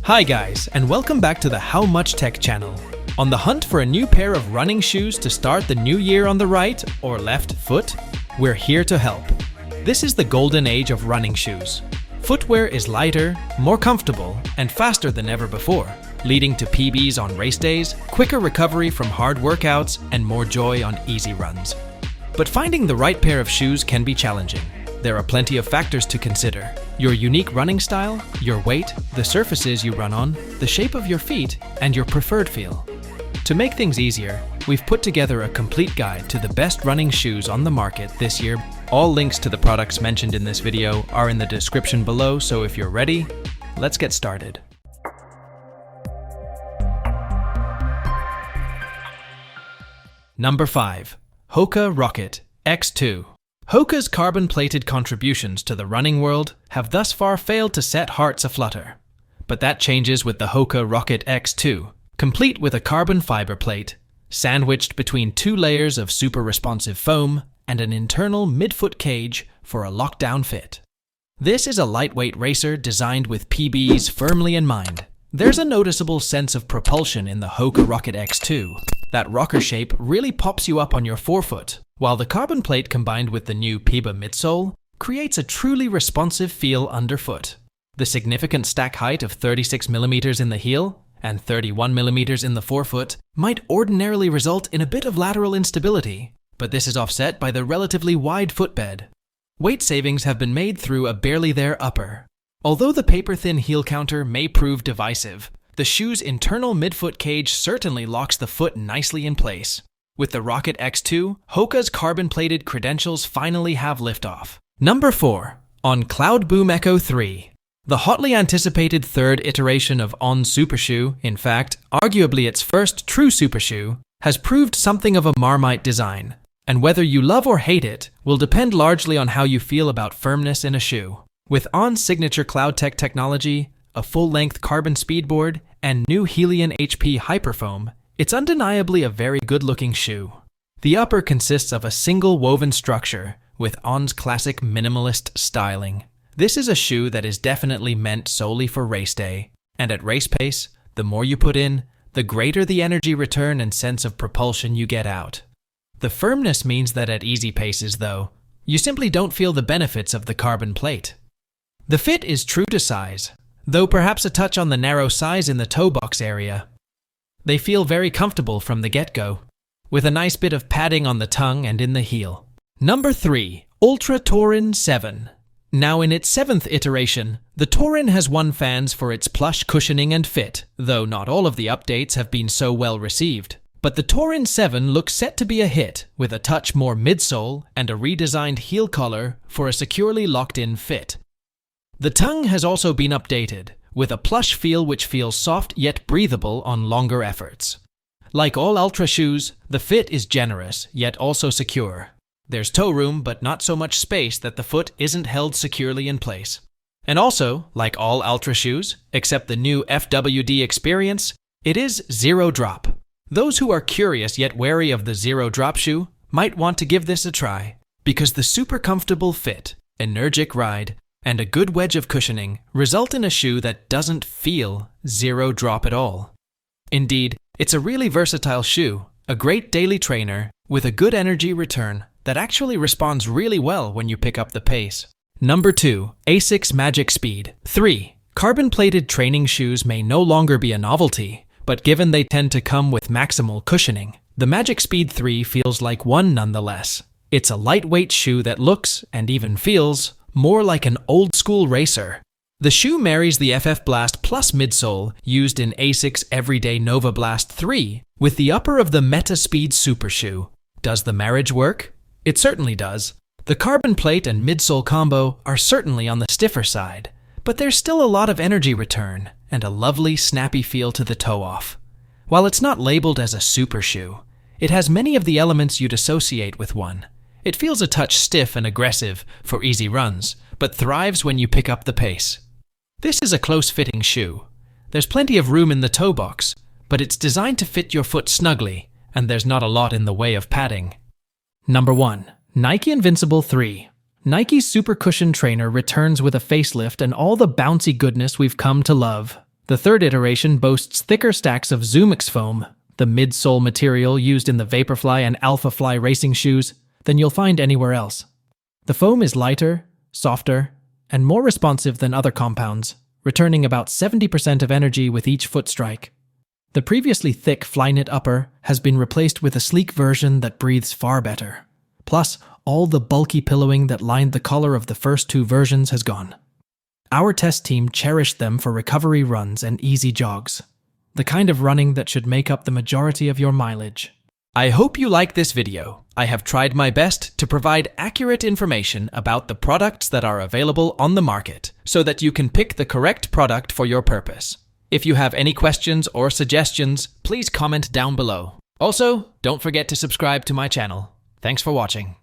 Hi guys, and welcome back to the HowMuchTech channel. On the hunt for a new pair of running shoes to start the new year on the right or left foot? We're here to help. This is the golden age of running shoes. Footwear is lighter, more comfortable, and faster than ever before, leading to PBs on race days, quicker recovery from hard workouts, and more joy on easy runs. But finding the right pair of shoes can be challenging. There are plenty of factors to consider. Your unique running style, your weight, the surfaces you run on, the shape of your feet, and your preferred feel. To make things easier, we've put together a complete guide to the best running shoes on the market this year. All links to the products mentioned in this video are in the description below, so if you're ready, let's get started. Number 5. Hoka Rocket X2. Hoka's carbon-plated contributions to the running world have thus far failed to set hearts aflutter. But that changes with the Hoka Rocket X2, complete with a carbon fiber plate, sandwiched between two layers of super responsive foam and an internal midfoot cage for a lockdown fit. This is a lightweight racer designed with PBs firmly in mind. There's a noticeable sense of propulsion in the Hoka Rocket X2. That rocker shape really pops you up on your forefoot, while the carbon plate combined with the new PIBA midsole creates a truly responsive feel underfoot. The significant stack height of 36mm in the heel and 31mm in the forefoot might ordinarily result in a bit of lateral instability, but this is offset by the relatively wide footbed. Weight savings have been made through a barely there upper. Although the paper-thin heel counter may prove divisive, the shoe's internal midfoot cage certainly locks the foot nicely in place. With the Rocket X2, Hoka's carbon-plated credentials finally have liftoff. Number 4. On Cloudboom Echo 3. The hotly anticipated third iteration of On Super Shoe, in fact, arguably its first true super shoe, has proved something of a Marmite design. And whether you love or hate it will depend largely on how you feel about firmness in a shoe. With On's signature CloudTech technology, a full-length carbon speedboard, and new Helion HP Hyperfoam, it's undeniably a very good-looking shoe. The upper consists of a single woven structure with On's classic minimalist styling. This is a shoe that is definitely meant solely for race day, and at race pace, the more you put in, the greater the energy return and sense of propulsion you get out. The firmness means that at easy paces, though, you simply don't feel the benefits of the carbon plate. The fit is true to size, though perhaps a touch on the narrow size in the toe box area. They feel very comfortable from the get-go, with a nice bit of padding on the tongue and in the heel. Number 3. Altra Torin 7. Now in its 7th iteration, the Torin has won fans for its plush cushioning and fit, though not all of the updates have been so well received. But the Torin 7 looks set to be a hit, with a touch more midsole and a redesigned heel collar for a securely locked-in fit. The tongue has also been updated, with a plush feel which feels soft yet breathable on longer efforts. Like all Altra shoes, the fit is generous yet also secure. There's toe room but not so much space that the foot isn't held securely in place. And also, like all Altra shoes, except the new FWD Experience, it is zero drop. Those who are curious yet wary of the zero drop shoe might want to give this a try, because the super comfortable fit, energic ride, and a good wedge of cushioning result in a shoe that doesn't feel zero drop at all. Indeed, it's a really versatile shoe, a great daily trainer with a good energy return that actually responds really well when you pick up the pace. Number 2. Asics Magic Speed 3. Carbon-plated training shoes may no longer be a novelty, but given they tend to come with maximal cushioning, the Magic Speed 3 feels like one nonetheless. It's a lightweight shoe that looks, and even feels, more like an old-school racer. The shoe marries the FF Blast Plus midsole used in Asics Everyday Nova Blast 3 with the upper of the Meta Speed Super Shoe. Does the marriage work? It certainly does. The carbon plate and midsole combo are certainly on the stiffer side, but there's still a lot of energy return and a lovely, snappy feel to the toe-off. While it's not labeled as a super shoe, it has many of the elements you'd associate with one. It feels a touch stiff and aggressive for easy runs, but thrives when you pick up the pace. This is a close-fitting shoe. There's plenty of room in the toe box, but it's designed to fit your foot snugly, and there's not a lot in the way of padding. Number 1. Nike Invincible 3. Nike's Super Cushion Trainer returns with a facelift and all the bouncy goodness we've come to love. The third iteration boasts thicker stacks of ZOOMX foam, the midsole material used in the Vaporfly and Alphafly racing shoes, than you'll find anywhere else. The foam is lighter, softer, and more responsive than other compounds, returning about 70% of energy with each foot strike. The previously thick Flyknit upper has been replaced with a sleek version that breathes far better. Plus, all the bulky pillowing that lined the collar of the first two versions has gone. Our test team cherished them for recovery runs and easy jogs, the kind of running that should make up the majority of your mileage. I hope you like this video. I have tried my best to provide accurate information about the products that are available on the market so that you can pick the correct product for your purpose. If you have any questions or suggestions, please comment down below. Also, don't forget to subscribe to my channel. Thanks for watching.